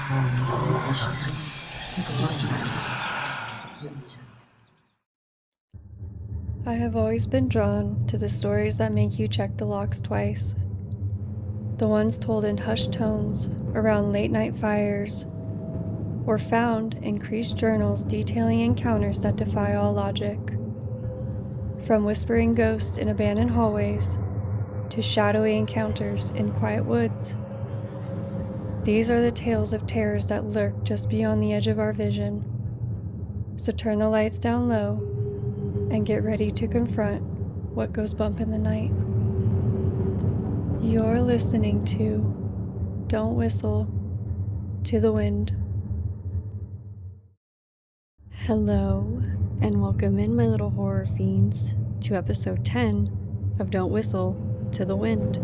I have always been drawn to the stories that make you check the locks twice. The ones told in hushed tones around late-night fires, or found in creased journals detailing encounters that defy all logic. From whispering ghosts in abandoned hallways to shadowy encounters in quiet woods. These are the tales of terrors that lurk just beyond the edge of our vision. So turn the lights down low and get ready to confront what goes bump in the night. You're listening to Don't Whistle to the Wind. Hello, and welcome in, my little horror fiends, to episode 10 of Don't Whistle to the Wind.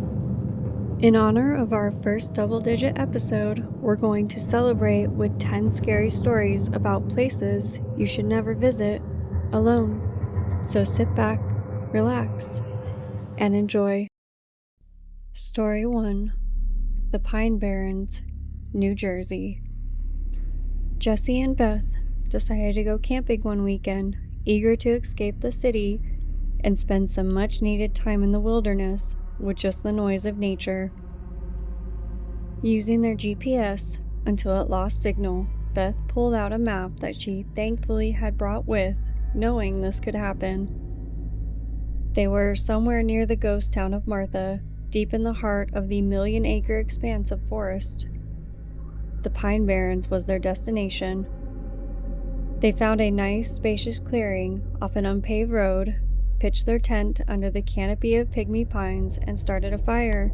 In honor of our first double-digit episode, we're going to celebrate with 10 scary stories about places you should never visit alone. So sit back, relax, and enjoy. Story 1. The Pine Barrens, New Jersey. Jesse and Beth decided to go camping one weekend, eager to escape the city and spend some much-needed time in the wilderness with just the noise of nature. Using their GPS until it lost signal, Beth pulled out a map that she thankfully had brought with, knowing this could happen. They were somewhere near the ghost town of Martha, deep in the heart of the million-acre expanse of forest. The Pine Barrens was their destination. They found a nice, spacious clearing off an unpaved road, pitched their tent under the canopy of pygmy pines, and started a fire.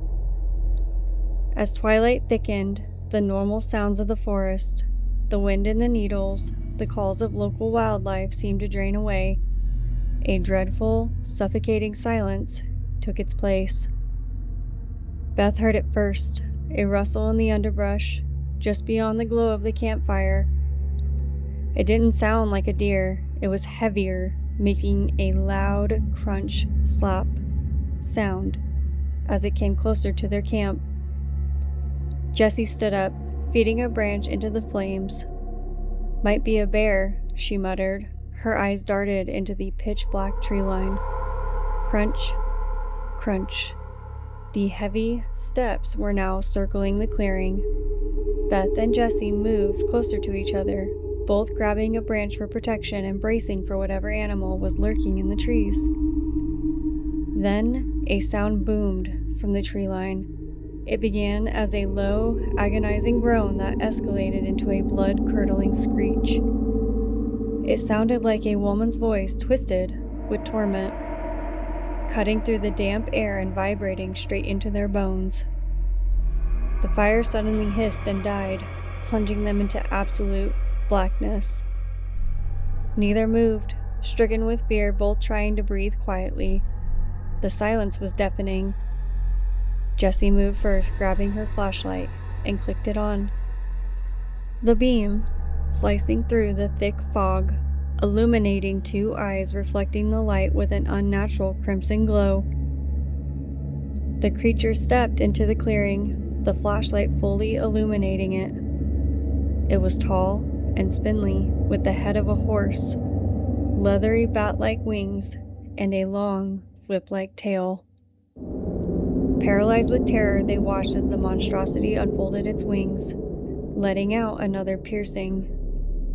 As twilight thickened, the normal sounds of the forest, the wind in the needles, the calls of local wildlife seemed to drain away. A dreadful, suffocating silence took its place. Beth heard it first, a rustle in the underbrush, just beyond the glow of the campfire. It didn't sound like a deer, it was heavier, making a loud crunch slap sound as it came closer to their camp. Jessie stood up, feeding a branch into the flames. "Might be a bear," she muttered. Her eyes darted into the pitch-black tree line. Crunch, crunch. The heavy steps were now circling the clearing. Beth and Jessie moved closer to each other, both grabbing a branch for protection and bracing for whatever animal was lurking in the trees. Then a sound boomed from the tree line. It began as a low, agonizing groan that escalated into a blood-curdling screech. It sounded like a woman's voice twisted with torment, cutting through the damp air and vibrating straight into their bones. The fire suddenly hissed and died, plunging them into absolute blackness. Neither moved, stricken with fear, both trying to breathe quietly. The silence was deafening. Jessie moved first, grabbing her flashlight, and clicked it on. The beam, slicing through the thick fog, illuminating two eyes reflecting the light with an unnatural crimson glow. The creature stepped into the clearing, the flashlight fully illuminating it. It was tall and spindly, with the head of a horse, leathery bat-like wings, and a long, whip-like tail. Paralyzed with terror, they watched as the monstrosity unfolded its wings, letting out another piercing,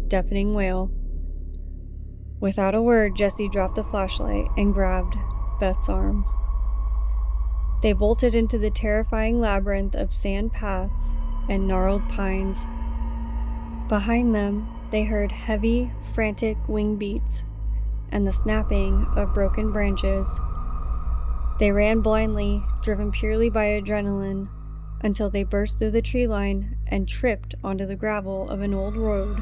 deafening wail. Without a word, Jessie dropped the flashlight and grabbed Beth's arm. They bolted into the terrifying labyrinth of sand paths and gnarled pines. Behind them, they heard heavy, frantic wing beats and the snapping of broken branches. They ran blindly, driven purely by adrenaline, until they burst through the tree line and tripped onto the gravel of an old road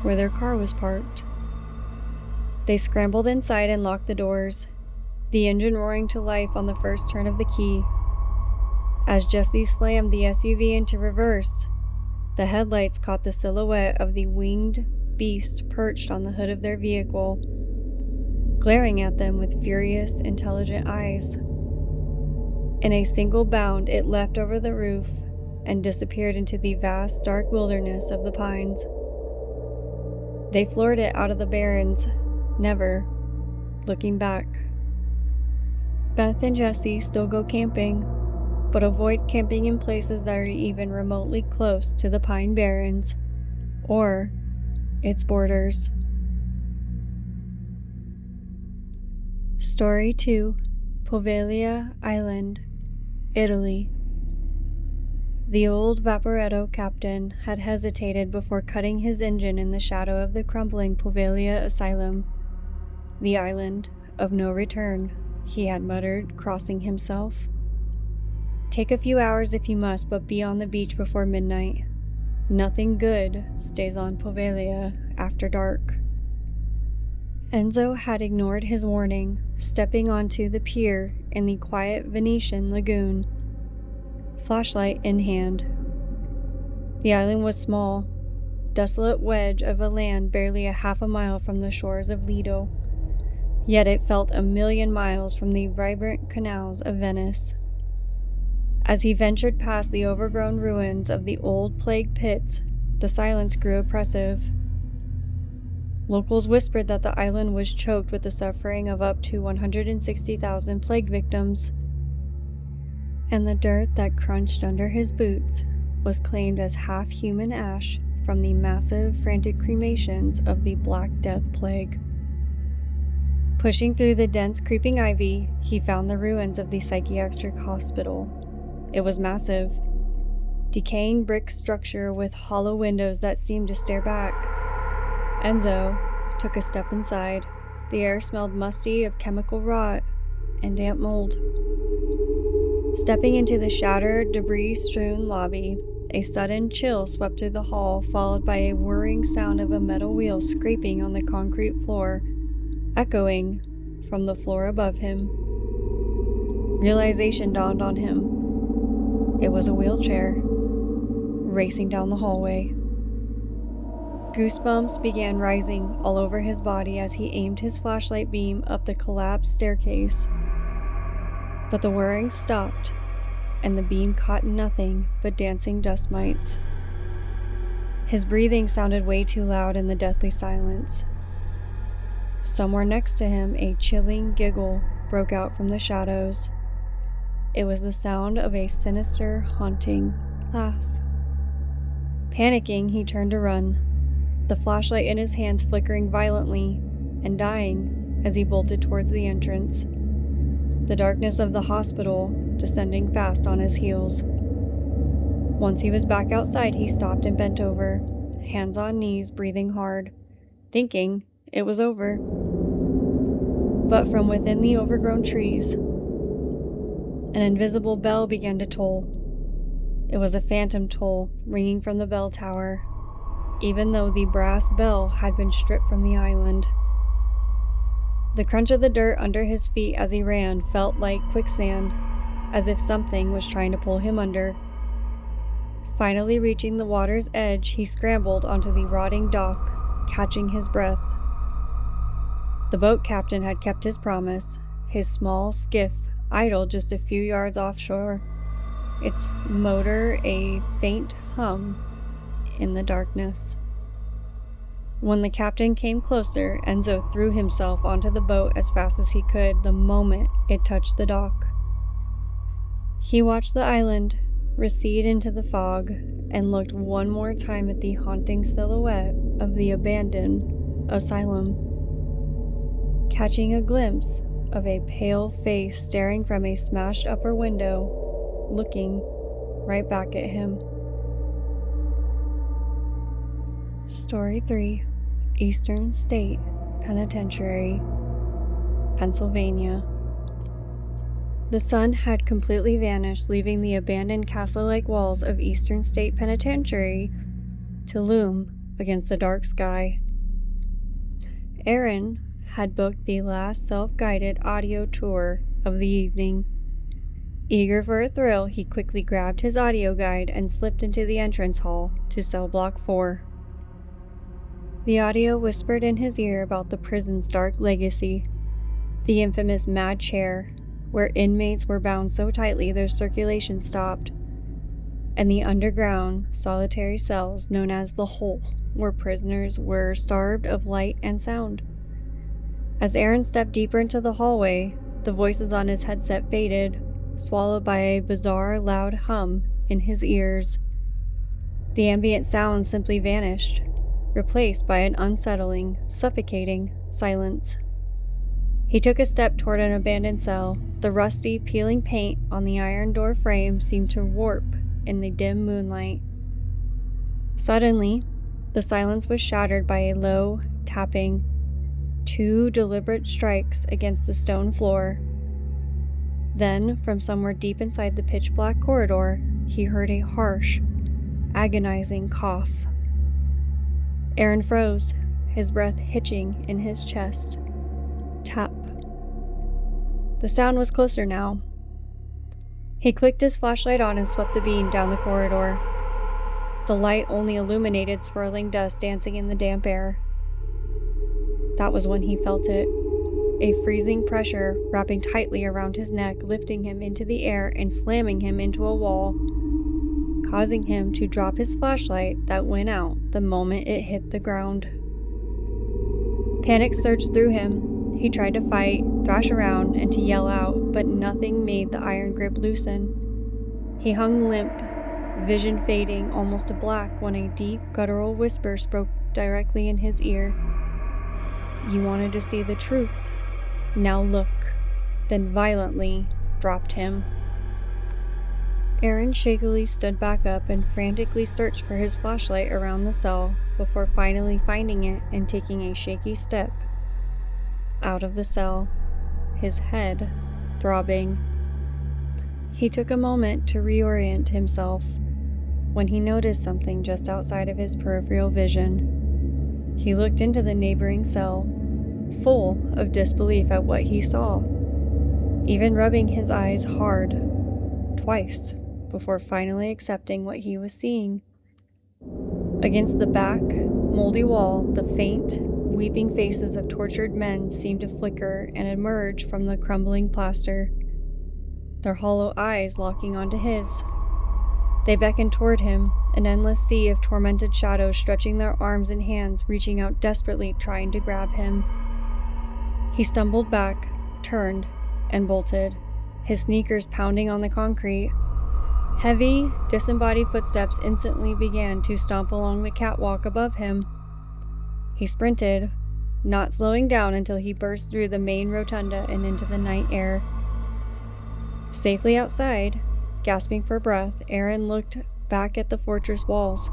where their car was parked. They scrambled inside and locked the doors, the engine roaring to life on the first turn of the key. As Jessie slammed the SUV into reverse, the headlights caught the silhouette of the winged beast perched on the hood of their vehicle, glaring at them with furious, intelligent eyes. In a single bound, it leapt over the roof, and disappeared into the vast, dark wilderness of the pines. They floored it out of the barrens, never looking back. Beth and Jesse still go camping, but avoid camping in places that are even remotely close to the Pine Barrens or its borders. Story 2, Poveglia Island, Italy. The old Vaporetto captain had hesitated before cutting his engine in the shadow of the crumbling Poveglia Asylum. The island of no return, he had muttered, crossing himself. Take a few hours if you must, but be on the beach before midnight. Nothing good stays on Poveglia after dark. Enzo had ignored his warning, stepping onto the pier in the quiet Venetian lagoon, flashlight in hand. The island was small, desolate wedge of a land barely a half a mile from the shores of Lido, yet it felt a million miles from the vibrant canals of Venice. As he ventured past the overgrown ruins of the old plague pits, the silence grew oppressive. Locals whispered that the island was choked with the suffering of up to 160,000 plague victims, and the dirt that crunched under his boots was claimed as half human ash from the massive, frantic cremations of the Black Death plague. Pushing through the dense, creeping ivy, he found the ruins of the psychiatric hospital. It was massive, decaying brick structure with hollow windows that seemed to stare back. Enzo took a step inside. The air smelled musty of chemical rot and damp mold. Stepping into the shattered, debris-strewn lobby, a sudden chill swept through the hall, followed by a whirring sound of a metal wheel scraping on the concrete floor, echoing from the floor above him. Realization dawned on him. It was a wheelchair, racing down the hallway. Goosebumps began rising all over his body as he aimed his flashlight beam up the collapsed staircase. But the whirring stopped, and the beam caught nothing but dancing dust mites. His breathing sounded way too loud in the deathly silence. Somewhere next to him, a chilling giggle broke out from the shadows. It was the sound of a sinister, haunting laugh. Panicking, he turned to run, the flashlight in his hands flickering violently and dying as he bolted towards the entrance, the darkness of the hospital descending fast on his heels. Once he was back outside, he stopped and bent over, hands on knees, breathing hard, thinking it was over. But from within the overgrown trees, an invisible bell began to toll. It was a phantom toll ringing from the bell tower, even though the brass bell had been stripped from the island. The crunch of the dirt under his feet as he ran felt like quicksand, as if something was trying to pull him under. Finally reaching the water's edge, he scrambled onto the rotting dock, catching his breath. The boat captain had kept his promise. His small skiff idled just a few yards offshore, its motor a faint hum in the darkness. When the captain came closer, Enzo threw himself onto the boat as fast as he could the moment it touched the dock. He watched the island recede into the fog and looked one more time at the haunting silhouette of the abandoned asylum, catching a glimpse of a pale face staring from a smashed upper window, looking right back at him. Story 3, Eastern State Penitentiary, Pennsylvania. The sun had completely vanished, leaving the abandoned castle-like walls of Eastern State Penitentiary to loom against the dark sky. Aaron had booked the last self-guided audio tour of the evening. Eager for a thrill, he quickly grabbed his audio guide and slipped into the entrance hall to cell block 4. The audio whispered in his ear about the prison's dark legacy, the infamous mad chair, where inmates were bound so tightly their circulation stopped, and the underground solitary cells known as the Hole, where prisoners were starved of light and sound. As Aaron stepped deeper into the hallway, the voices on his headset faded, swallowed by a bizarre, loud hum in his ears. The ambient sound simply vanished, replaced by an unsettling, suffocating silence. He took a step toward an abandoned cell. The rusty, peeling paint on the iron door frame seemed to warp in the dim moonlight. Suddenly, the silence was shattered by a low tapping, 2 deliberate strikes against the stone floor. Then, from somewhere deep inside the pitch-black corridor, he heard a harsh, agonizing cough. Aaron froze, his breath hitching in his chest. Tap. The sound was closer now. He clicked his flashlight on and swept the beam down the corridor. The light only illuminated swirling dust dancing in the damp air. That was when he felt it. A freezing pressure wrapping tightly around his neck, lifting him into the air and slamming him into a wall, causing him to drop his flashlight that went out the moment it hit the ground. Panic surged through him. He tried to fight, thrash around, and to yell out, but nothing made the iron grip loosen. He hung limp, vision fading almost to black when a deep, guttural whisper spoke directly in his ear. "You wanted to see the truth. Now look," then violently dropped him. Aaron shakily stood back up and frantically searched for his flashlight around the cell before finally finding it and taking a shaky step out of the cell, his head throbbing. He took a moment to reorient himself when he noticed something just outside of his peripheral vision. He looked into the neighboring cell, full of disbelief at what he saw, even rubbing his eyes hard twice before finally accepting what he was seeing. Against the back, moldy wall, the faint, weeping faces of tortured men seemed to flicker and emerge from the crumbling plaster, their hollow eyes locking onto his. They beckoned toward him, an endless sea of tormented shadows stretching their arms and hands, reaching out desperately, trying to grab him. He stumbled back, turned, and bolted, his sneakers pounding on the concrete. Heavy, disembodied footsteps instantly began to stomp along the catwalk above him. He sprinted, not slowing down until he burst through the main rotunda and into the night air. Safely outside, gasping for breath, Aaron looked back at the fortress walls.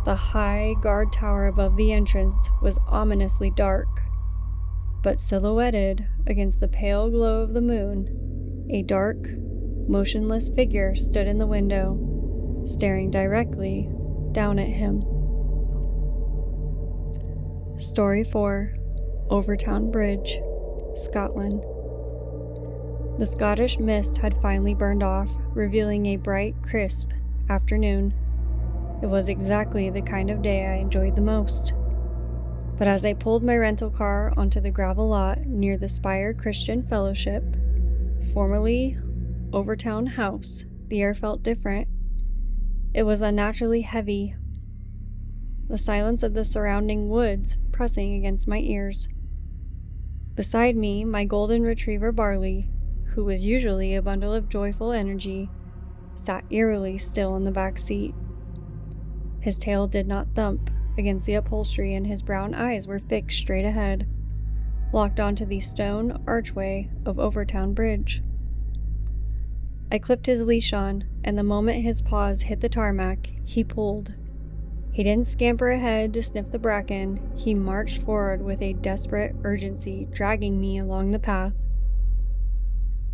The high guard tower above the entrance was ominously dark, but silhouetted against the pale glow of the moon, a dark, motionless figure stood in the window, staring directly down at him. Story 4, Overtown Bridge, Scotland. The Scottish mist had finally burned off, revealing a bright, crisp afternoon. It was exactly the kind of day I enjoyed the most. But as I pulled my rental car onto the gravel lot near the Spire Christian Fellowship, formerly Overtown House, the air felt different. It was unnaturally heavy, the silence of the surrounding woods pressing against my ears. Beside me, my golden retriever Barley, who was usually a bundle of joyful energy, sat eerily still in the back seat. His tail did not thump against the upholstery, and his brown eyes were fixed straight ahead, locked onto the stone archway of Overtown Bridge. I clipped his leash on, and the moment his paws hit the tarmac, he pulled. He didn't scamper ahead to sniff the bracken. He marched forward with a desperate urgency, dragging me along the path.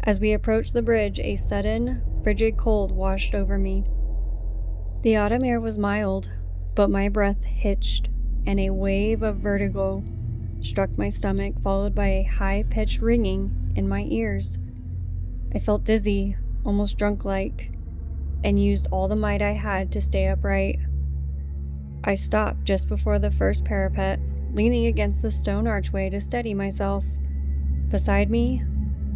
As we approached the bridge, a sudden, frigid cold washed over me. The autumn air was mild, but my breath hitched, and a wave of vertigo struck my stomach, followed by a high-pitched ringing in my ears. I felt dizzy, almost drunk-like, and used all the might I had to stay upright. I stopped just before the first parapet, leaning against the stone archway to steady myself. Beside me,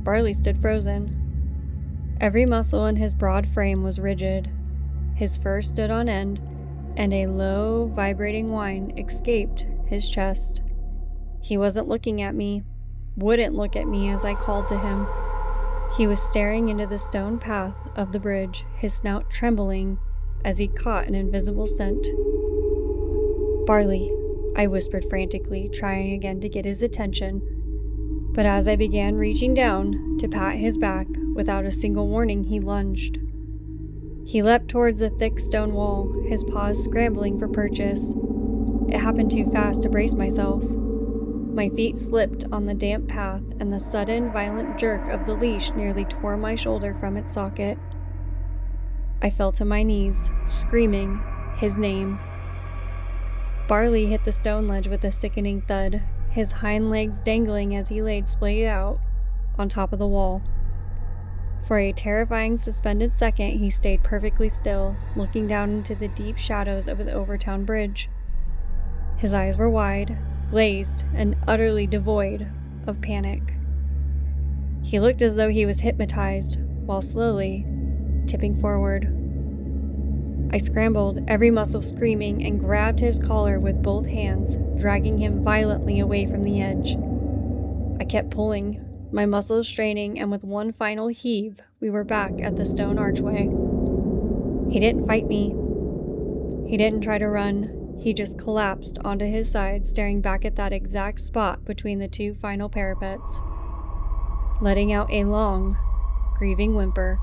Barley stood frozen. Every muscle in his broad frame was rigid, his fur stood on end, and a low, vibrating whine escaped his chest. He wasn't looking at me, wouldn't look at me as I called to him. He was staring into the stone path of the bridge, his snout trembling as he caught an invisible scent. "Barley," I whispered frantically, trying again to get his attention. But as I began reaching down to pat his back, without a single warning, he lunged. He leapt towards the thick stone wall, his paws scrambling for purchase. It happened too fast to brace myself. My feet slipped on the damp path, and the sudden, violent jerk of the leash nearly tore my shoulder from its socket. I fell to my knees, screaming his name. Barley hit the stone ledge with a sickening thud, his hind legs dangling as he laid splayed out on top of the wall. For a terrifying suspended second, he stayed perfectly still, looking down into the deep shadows of the Overtown Bridge. His eyes were wide, glazed, and utterly devoid of panic. He looked as though he was hypnotized, while slowly tipping forward. I scrambled, every muscle screaming, and grabbed his collar with both hands, dragging him violently away from the edge. I kept pulling, my muscles straining, and with one final heave, we were back at the stone archway. He didn't fight me. He didn't try to run. He just collapsed onto his side, staring back at that exact spot between the two final parapets, letting out a long, grieving whimper.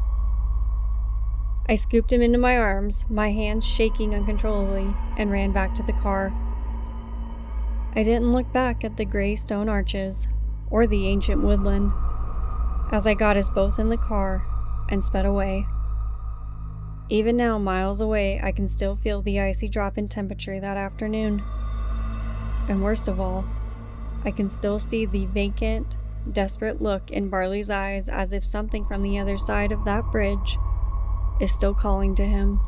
I scooped him into my arms, my hands shaking uncontrollably, and ran back to the car. I didn't look back at the gray stone arches or the ancient woodland as I got us both in the car and sped away. Even now, miles away, I can still feel the icy drop in temperature that afternoon. And worst of all, I can still see the vacant, desperate look in Barley's eyes, as if something from the other side of that bridge is still calling to him.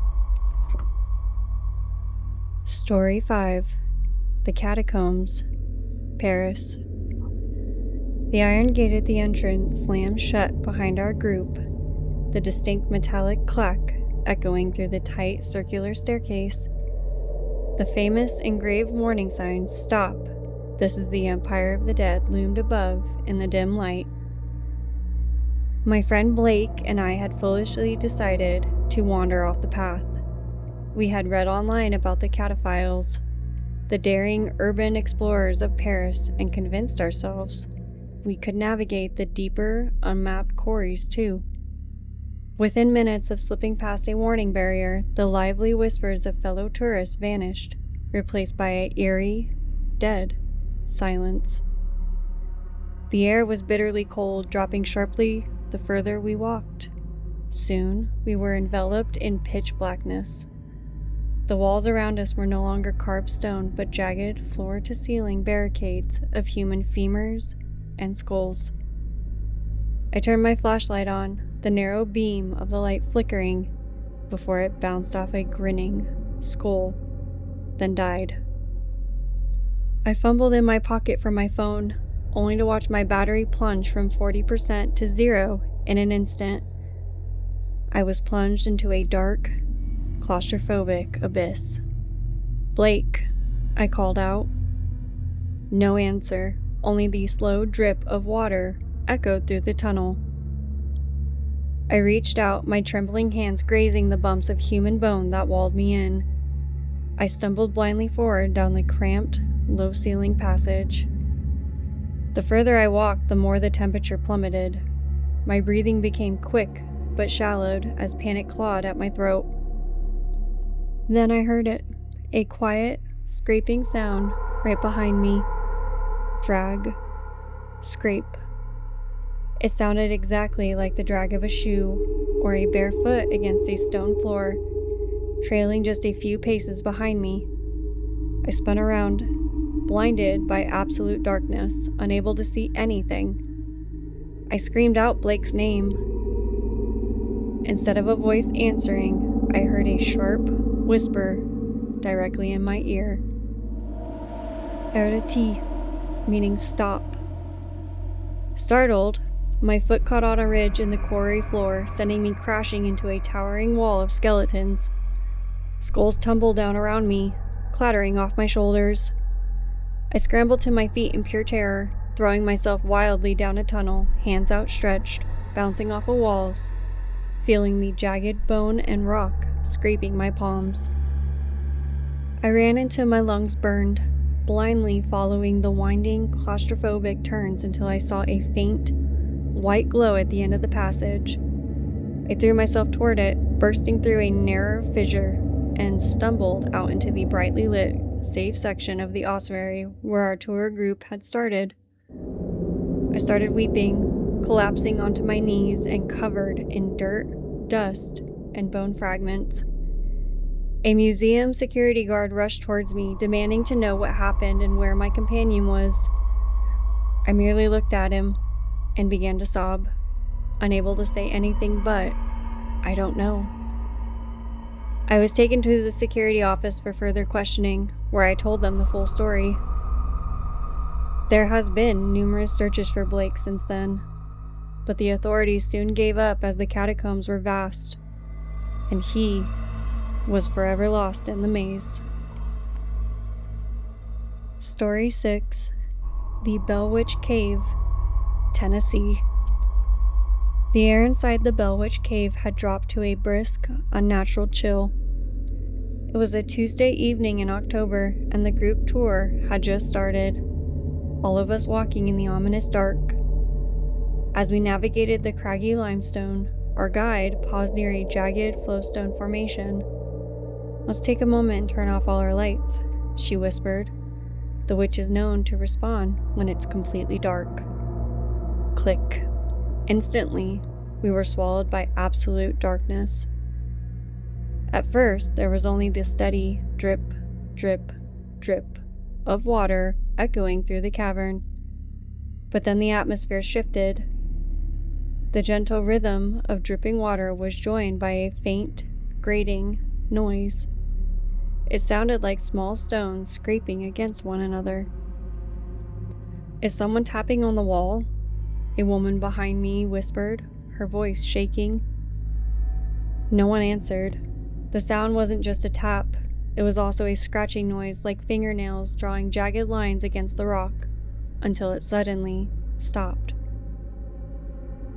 Story 5. The Catacombs, Paris. The iron gate at the entrance slammed shut behind our group, the distinct metallic clack echoing through the tight circular staircase. The famous engraved warning sign, "Stop, this is the Empire of the Dead," loomed above in the dim light. My friend Blake and I had foolishly decided to wander off the path. We had read online about the cataphiles, the daring urban explorers of Paris, and convinced ourselves we could navigate the deeper, unmapped quarries too. Within minutes of slipping past a warning barrier, the lively whispers of fellow tourists vanished, replaced by an eerie, dead silence. The air was bitterly cold, dropping sharply the further we walked. Soon, we were enveloped in pitch blackness. The walls around us were no longer carved stone, but jagged, floor-to-ceiling barricades of human femurs and skulls. I turned my flashlight on, the narrow beam of the light flickering before it bounced off a grinning skull, then died. I fumbled in my pocket for my phone, only to watch my battery plunge from 40% to 0 in an instant. I was plunged into a dark, claustrophobic abyss. "Blake," I called out. No answer, only the slow drip of water echoed through the tunnel. I reached out, my trembling hands grazing the bumps of human bone that walled me in. I stumbled blindly forward down the cramped, low-ceiling passage. The further I walked, the more the temperature plummeted. My breathing became quick but shallowed as panic clawed at my throat. Then I heard it, a quiet, scraping sound right behind me. Drag, scrape. It sounded exactly like the drag of a shoe or a bare foot against a stone floor, trailing just a few paces behind me. I spun around, blinded by absolute darkness, unable to see anything. I screamed out Blake's name. Instead of a voice answering, I heard a sharp whisper directly in my ear. Arrêtez, meaning stop. Startled, my foot caught on a ridge in the quarry floor, sending me crashing into a towering wall of skeletons. Skulls tumbled down around me, clattering off my shoulders. I scrambled to my feet in pure terror, throwing myself wildly down a tunnel, hands outstretched, bouncing off of walls, feeling the jagged bone and rock scraping my palms. I ran until my lungs burned, blindly following the winding, claustrophobic turns until I saw a faint, white glow at the end of the passage. I threw myself toward it, bursting through a narrow fissure, and stumbled out into the brightly lit, safe section of the ossuary where our tour group had started. I started weeping, collapsing onto my knees and covered in dirt, dust, and bone fragments. A museum security guard rushed towards me, demanding to know what happened and where my companion was. I merely looked at him and began to sob, unable to say anything but, "I don't know." I was taken to the security office for further questioning, where I told them the full story. There has been numerous searches for Blake since then, but the authorities soon gave up as the catacombs were vast, and he was forever lost in the maze. Story 6: The Bell Witch Cave, Tennessee. The air inside the Bell Witch Cave had dropped to a brisk, unnatural chill. It was a Tuesday evening in October, and the group tour had just started, all of us walking in the ominous dark. As we navigated the craggy limestone, our guide paused near a jagged flowstone formation. "Let's take a moment and turn off all our lights," she whispered. "The witch is known to respond when it's completely dark." Click. Instantly, we were swallowed by absolute darkness. At first, there was only the steady drip, drip, drip of water echoing through the cavern. But then the atmosphere shifted. The gentle rhythm of dripping water was joined by a faint, grating noise. It sounded like small stones scraping against one another. "Is someone tapping on the wall?" a woman behind me whispered, her voice shaking. No one answered. The sound wasn't just a tap, it was also a scratching noise like fingernails drawing jagged lines against the rock, until it suddenly stopped.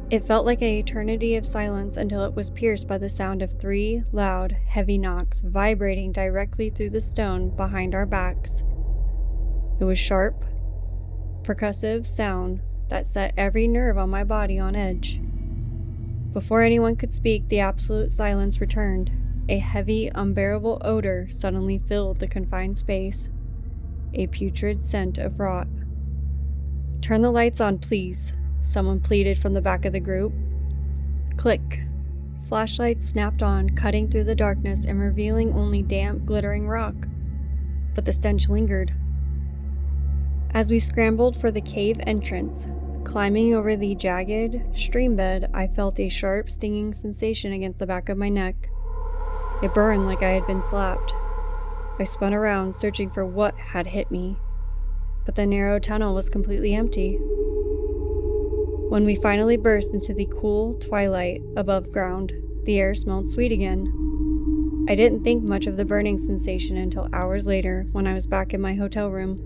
It felt like an eternity of silence until it was pierced by the sound of 3 loud, heavy knocks vibrating directly through the stone behind our backs. It was sharp, percussive sound that set every nerve on my body on edge. Before anyone could speak, the absolute silence returned. A heavy, unbearable odor suddenly filled the confined space, a putrid scent of rot. "Turn the lights on, please," someone pleaded from the back of the group. Click. Flashlights snapped on, cutting through the darkness and revealing only damp, glittering rock. But the stench lingered. As we scrambled for the cave entrance, climbing over the jagged stream bed, I felt a sharp, stinging sensation against the back of my neck. It burned like I had been slapped. I spun around, searching for what had hit me, but the narrow tunnel was completely empty. When we finally burst into the cool twilight above ground, the air smelled sweet again. I didn't think much of the burning sensation until hours later when I was back in my hotel room.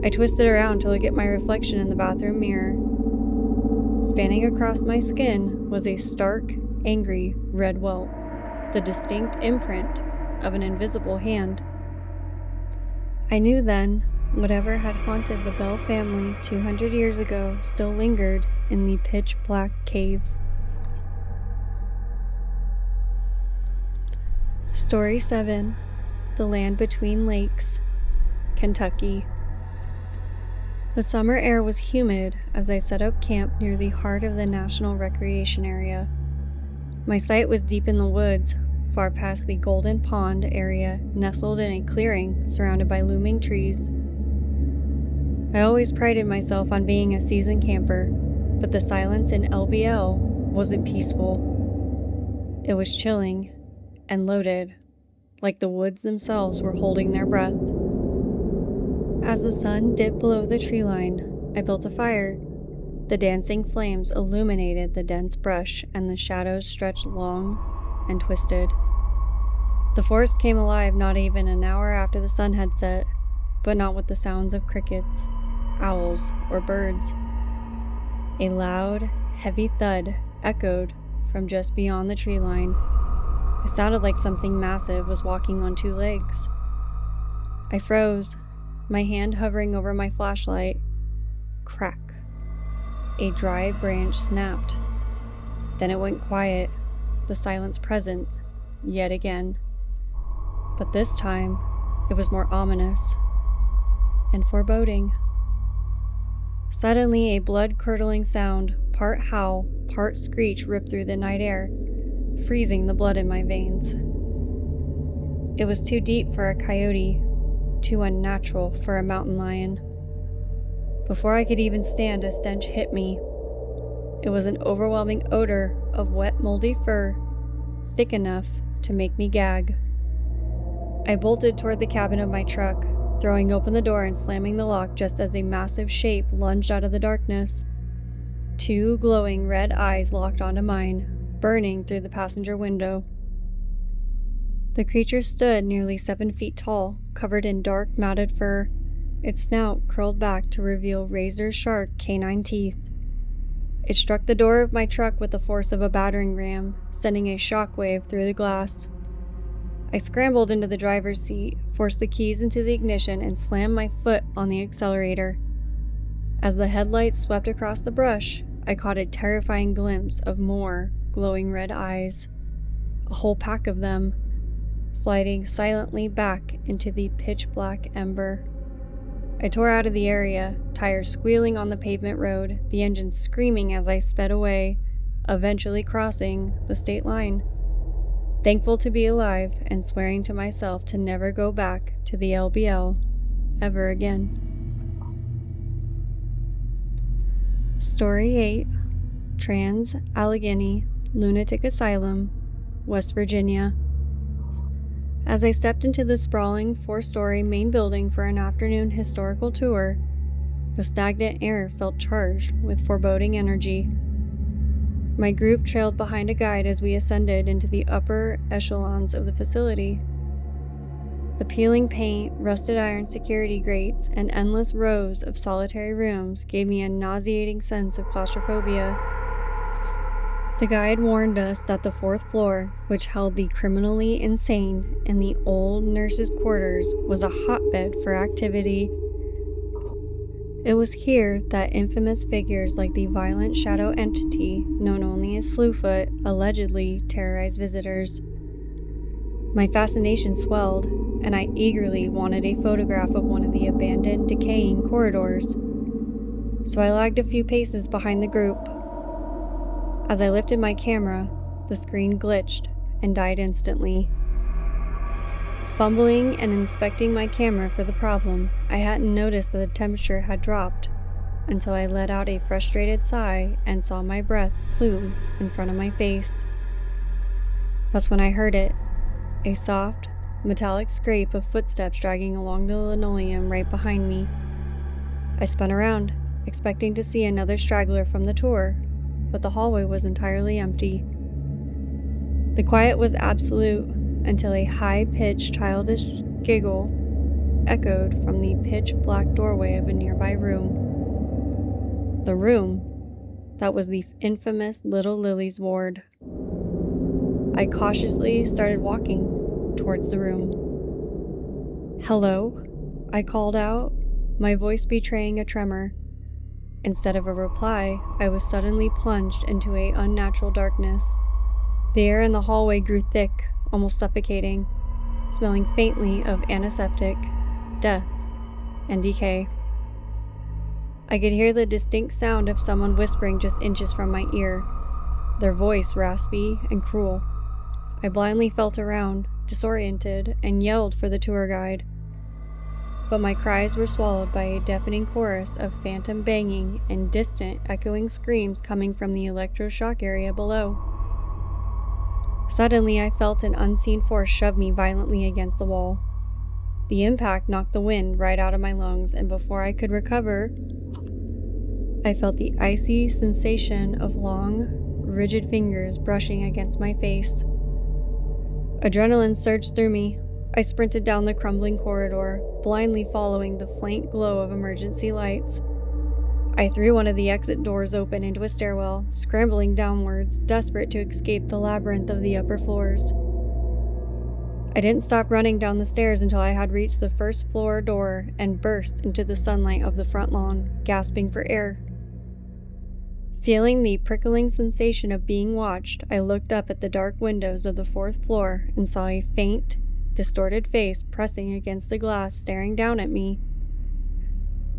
I twisted around to look at my reflection in the bathroom mirror. Spanning across my skin was a stark, angry red welt, the distinct imprint of an invisible hand. I knew then whatever had haunted the Bell family 200 years ago still lingered in the pitch-black cave. Story 7: The Land Between Lakes, Kentucky. The summer air was humid as I set up camp near the heart of the National Recreation Area. My site was deep in the woods, far past the Golden Pond area, nestled in a clearing surrounded by looming trees. I always prided myself on being a seasoned camper, but the silence in LBL wasn't peaceful. It was chilling and loaded, like the woods themselves were holding their breath. As the sun dipped below the tree line, I built a fire. The dancing flames illuminated the dense brush, and the shadows stretched long and twisted. The forest came alive not even an hour after the sun had set, but not with the sounds of crickets, owls, or birds. A loud, heavy thud echoed from just beyond the tree line. It sounded like something massive was walking on two legs. I froze, my hand hovering over my flashlight. Crack. A dry branch snapped. Then it went quiet, the silence present, yet again. But this time, it was more ominous and foreboding. Suddenly, a blood-curdling sound, part howl, part screech, ripped through the night air, freezing the blood in my veins. It was too deep for a coyote, too unnatural for a mountain lion. Before I could even stand, a stench hit me. It was an overwhelming odor of wet, moldy fur, thick enough to make me gag. I bolted toward the cabin of my truck, throwing open the door and slamming the lock just as a massive shape lunged out of the darkness. Two glowing red eyes locked onto mine, burning through the passenger window. The creature stood nearly 7 feet tall, covered in dark, matted fur, its snout curled back to reveal razor-sharp canine teeth. It struck the door of my truck with the force of a battering ram, sending a shockwave through the glass. I scrambled into the driver's seat, forced the keys into the ignition, and slammed my foot on the accelerator. As the headlights swept across the brush, I caught a terrifying glimpse of more glowing red eyes, a whole pack of them, sliding silently back into the pitch-black ember. I tore out of the area, tires squealing on the pavement road, the engine screaming as I sped away, eventually crossing the state line. Thankful to be alive and swearing to myself to never go back to the LBL ever again. Story 8, Trans-Allegheny Lunatic Asylum, West Virginia. As I stepped into the sprawling 4-story main building for an afternoon historical tour, the stagnant air felt charged with foreboding energy. My group trailed behind a guide as we ascended into the upper echelons of the facility. The peeling paint, rusted iron security grates, and endless rows of solitary rooms gave me a nauseating sense of claustrophobia. The guide warned us that the 4th floor, which held the criminally insane and the old nurses' quarters, was a hotbed for activity. It was here that infamous figures like the violent shadow entity known only as Slewfoot allegedly terrorized visitors. My fascination swelled, and I eagerly wanted a photograph of one of the abandoned, decaying corridors. So I lagged a few paces behind the group. As I lifted my camera, the screen glitched and died instantly. Fumbling and inspecting my camera for the problem, I hadn't noticed that the temperature had dropped until I let out a frustrated sigh and saw my breath plume in front of my face. That's when I heard it, a soft, metallic scrape of footsteps dragging along the linoleum right behind me. I spun around, expecting to see another straggler from the tour, but the hallway was entirely empty. The quiet was absolute until a high-pitched, childish giggle echoed from the pitch-black doorway of a nearby room. The room that was the infamous Little Lily's ward. I cautiously started walking towards the room. "Hello?" I called out, my voice betraying a tremor. Instead of a reply, I was suddenly plunged into an unnatural darkness. The air in the hallway grew thick, almost suffocating, smelling faintly of antiseptic, death, and decay. I could hear the distinct sound of someone whispering just inches from my ear, their voice raspy and cruel. I blindly felt around, disoriented, and yelled for the tour guide. But my cries were swallowed by a deafening chorus of phantom banging and distant, echoing screams coming from the electroshock area below. Suddenly, I felt an unseen force shove me violently against the wall. The impact knocked the wind right out of my lungs, and before I could recover, I felt the icy sensation of long, rigid fingers brushing against my face. Adrenaline surged through me. I sprinted down the crumbling corridor, blindly following the faint glow of emergency lights. I threw one of the exit doors open into a stairwell, scrambling downwards, desperate to escape the labyrinth of the upper floors. I didn't stop running down the stairs until I had reached the first floor door and burst into the sunlight of the front lawn, gasping for air. Feeling the prickling sensation of being watched, I looked up at the dark windows of the fourth floor and saw a faint, distorted face pressing against the glass, staring down at me.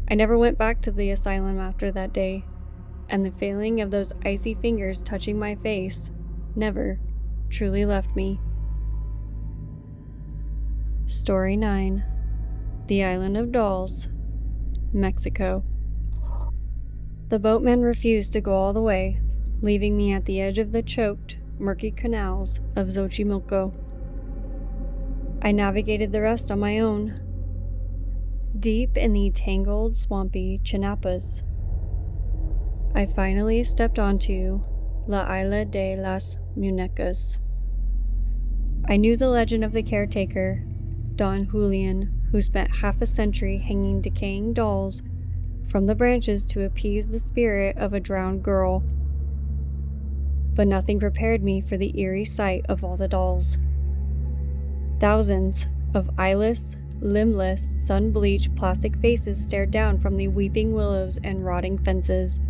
I never went back to the asylum after that day, and the feeling of those icy fingers touching my face never truly left me. Story 9. The Island of Dolls, Mexico. The boatman refused to go all the way, leaving me at the edge of the choked, murky canals of Xochimilco. I navigated the rest on my own. Deep in the tangled, swampy Chinapas, I finally stepped onto La Isla de las Muñecas. I knew the legend of the caretaker, Don Julian, who spent half a century hanging decaying dolls from the branches to appease the spirit of a drowned girl. But nothing prepared me for the eerie sight of all the dolls. Thousands of eyeless, limbless, sun-bleached plastic faces stared down from the weeping willows and rotting fences,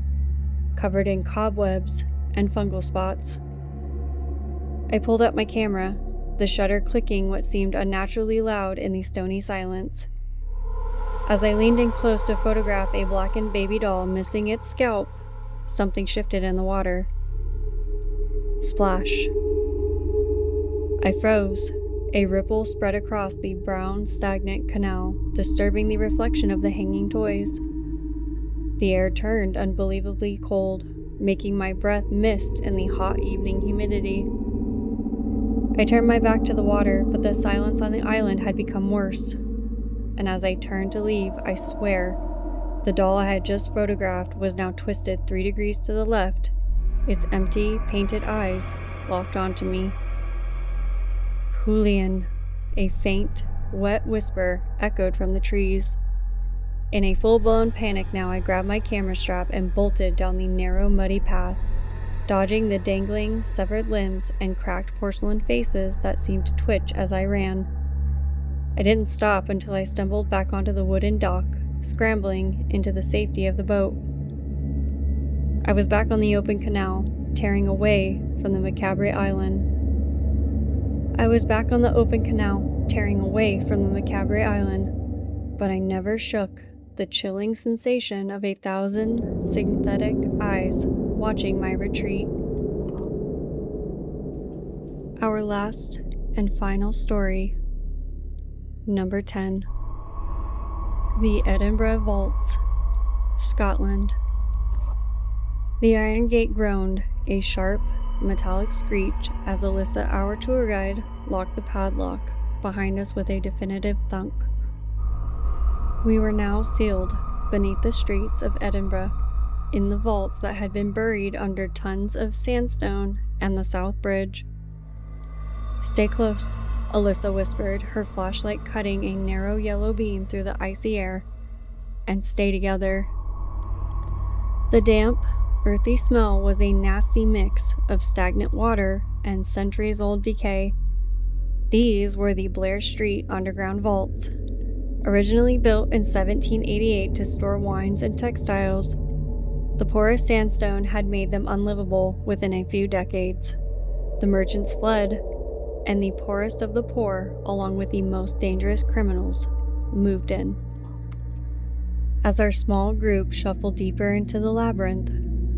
covered in cobwebs and fungal spots. I pulled up my camera, the shutter clicking what seemed unnaturally loud in the stony silence. As I leaned in close to photograph a blackened baby doll missing its scalp, something shifted in the water. Splash. I froze. A ripple spread across the brown, stagnant canal, disturbing the reflection of the hanging toys. The air turned unbelievably cold, making my breath mist in the hot evening humidity. I turned my back to the water, but the silence on the island had become worse. And as I turned to leave, I swear, the doll I had just photographed was now twisted 3 degrees to the left, its empty, painted eyes locked onto me. Julian, a faint, wet whisper echoed from the trees. In a full-blown panic now, I grabbed my camera strap and bolted down the narrow, muddy path, dodging the dangling, severed limbs and cracked porcelain faces that seemed to twitch as I ran. I didn't stop until I stumbled back onto the wooden dock, scrambling into the safety of the boat. I was back on the open canal, tearing away from the macabre island. But I never shook the chilling sensation of 1,000 synthetic eyes watching my retreat. Our last and final story. Number 10. The Edinburgh Vaults, Scotland. The iron gate groaned, a sharp, metallic screech as Alyssa, our tour guide, locked the padlock behind us with a definitive thunk. We were now sealed beneath the streets of Edinburgh, in the vaults that had been buried under tons of sandstone and the South Bridge. "Stay close," Alyssa whispered, her flashlight cutting a narrow yellow beam through the icy air. "And stay together." The damp, earthy smell was a nasty mix of stagnant water and centuries-old decay. These were the Blair Street underground vaults. Originally built in 1788 to store wines and textiles, the porous sandstone had made them unlivable within a few decades. The merchants fled, and the poorest of the poor, along with the most dangerous criminals, moved in. As our small group shuffled deeper into the labyrinth,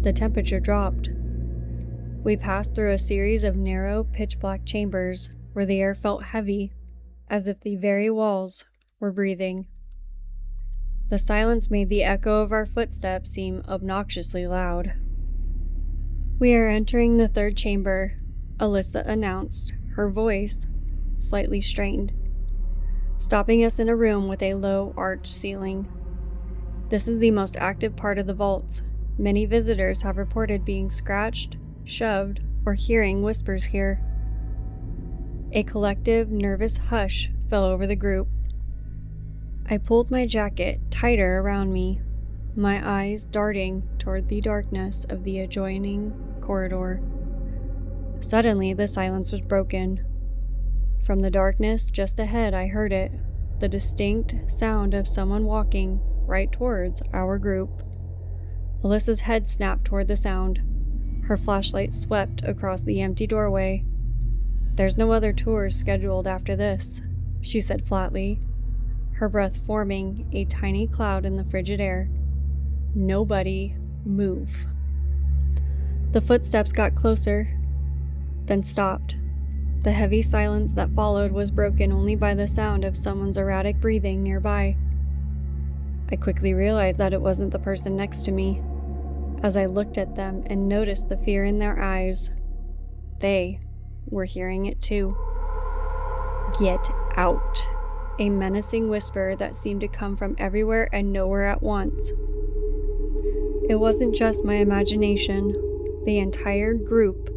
the temperature dropped. We passed through a series of narrow, pitch-black chambers where the air felt heavy, as if the very walls were breathing. The silence made the echo of our footsteps seem obnoxiously loud. "We are entering the third chamber," Alyssa announced, her voice slightly strained, stopping us in a room with a low, arched ceiling. "This is the most active part of the vaults. Many visitors have reported being scratched, shoved, or hearing whispers here." A collective, nervous hush fell over the group. I pulled my jacket tighter around me, my eyes darting toward the darkness of the adjoining corridor. Suddenly, the silence was broken. From the darkness just ahead, I heard it, the distinct sound of someone walking right towards our group. Alyssa's head snapped toward the sound. Her flashlight swept across the empty doorway. "There's no other tours scheduled after this," she said flatly, her breath forming a tiny cloud in the frigid air. "Nobody move." The footsteps got closer, then stopped. The heavy silence that followed was broken only by the sound of someone's erratic breathing nearby. I quickly realized that it wasn't the person next to me. As I looked at them and noticed the fear in their eyes, they were hearing it too. "Get out," a menacing whisper that seemed to come from everywhere and nowhere at once. It wasn't just my imagination. The entire group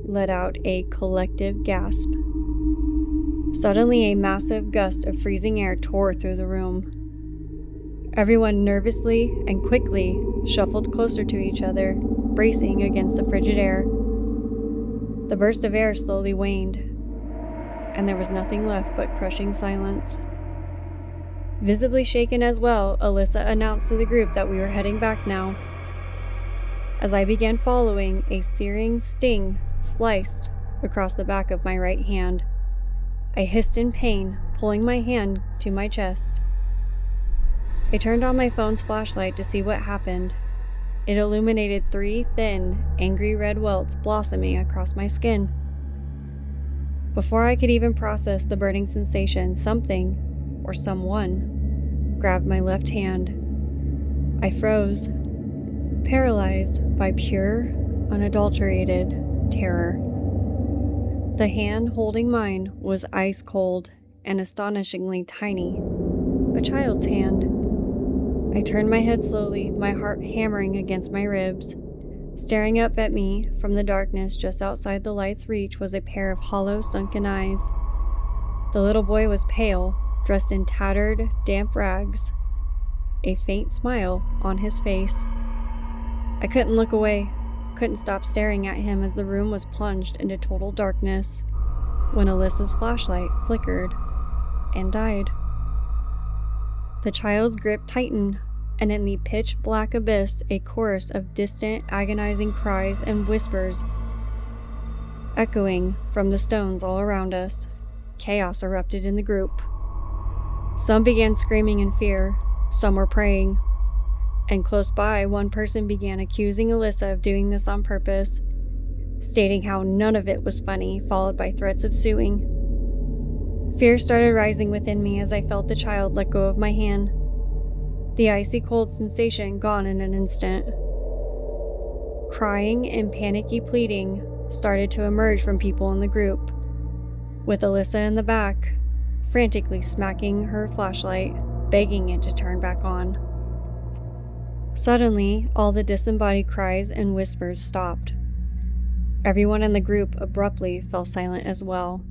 let out a collective gasp. Suddenly, a massive gust of freezing air tore through the room. Everyone nervously and quickly shuffled closer to each other, bracing against the frigid air. The burst of air slowly waned, and there was nothing left but crushing silence. Visibly shaken as well, Alyssa announced to the group that we were heading back now. As I began following, a searing sting sliced across the back of my right hand. I hissed in pain, pulling my hand to my chest. I turned on my phone's flashlight to see what happened. It illuminated 3 thin, angry red welts blossoming across my skin. Before I could even process the burning sensation, something, or someone, grabbed my left hand. I froze, paralyzed by pure, unadulterated terror. The hand holding mine was ice cold and astonishingly tiny, a child's hand. I turned my head slowly, my heart hammering against my ribs. Staring up at me from the darkness just outside the light's reach was a pair of hollow, sunken eyes. The little boy was pale, dressed in tattered, damp rags, a faint smile on his face. I couldn't look away, couldn't stop staring at him as the room was plunged into total darkness when Alyssa's flashlight flickered and died. The child's grip tightened, and in the pitch-black abyss, a chorus of distant, agonizing cries and whispers echoing from the stones all around us. Chaos erupted in the group. Some began screaming in fear, some were praying, and close by, one person began accusing Alyssa of doing this on purpose, stating how none of it was funny, followed by threats of suing. Fear started rising within me as I felt the child let go of my hand. The icy cold sensation gone in an instant. Crying and panicky pleading started to emerge from people in the group, with Alyssa in the back, frantically smacking her flashlight, begging it to turn back on. Suddenly, all the disembodied cries and whispers stopped. Everyone in the group abruptly fell silent as well.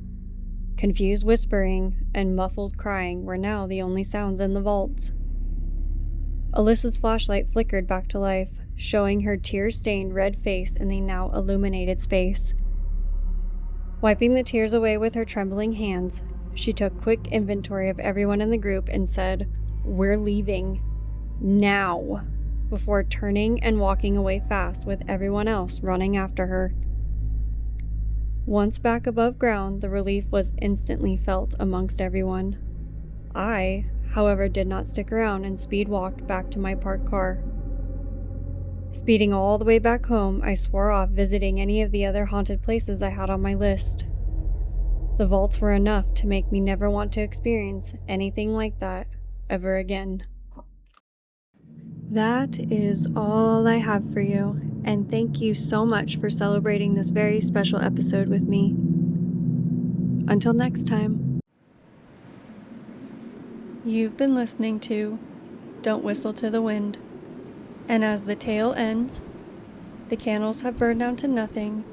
Confused whispering and muffled crying were now the only sounds in the vaults. Alyssa's flashlight flickered back to life, showing her tear-stained red face in the now illuminated space. Wiping the tears away with her trembling hands, she took quick inventory of everyone in the group and said, "We're leaving. Now," before turning and walking away fast with everyone else running after her. Once back above ground, the relief was instantly felt amongst everyone. I, however, did not stick around and speed-walked back to my parked car. Speeding all the way back home, I swore off visiting any of the other haunted places I had on my list. The vaults were enough to make me never want to experience anything like that ever again. That is all I have for you, and thank you so much for celebrating this very special episode with me. Until next time. You've been listening to Don't Whistle to the Wind, and as the tale ends, the candles have burned down to nothing,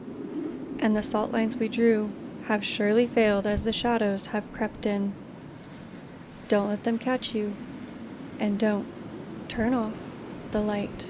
and the salt lines we drew have surely failed as the shadows have crept in. Don't let them catch you, and don't turn off the light.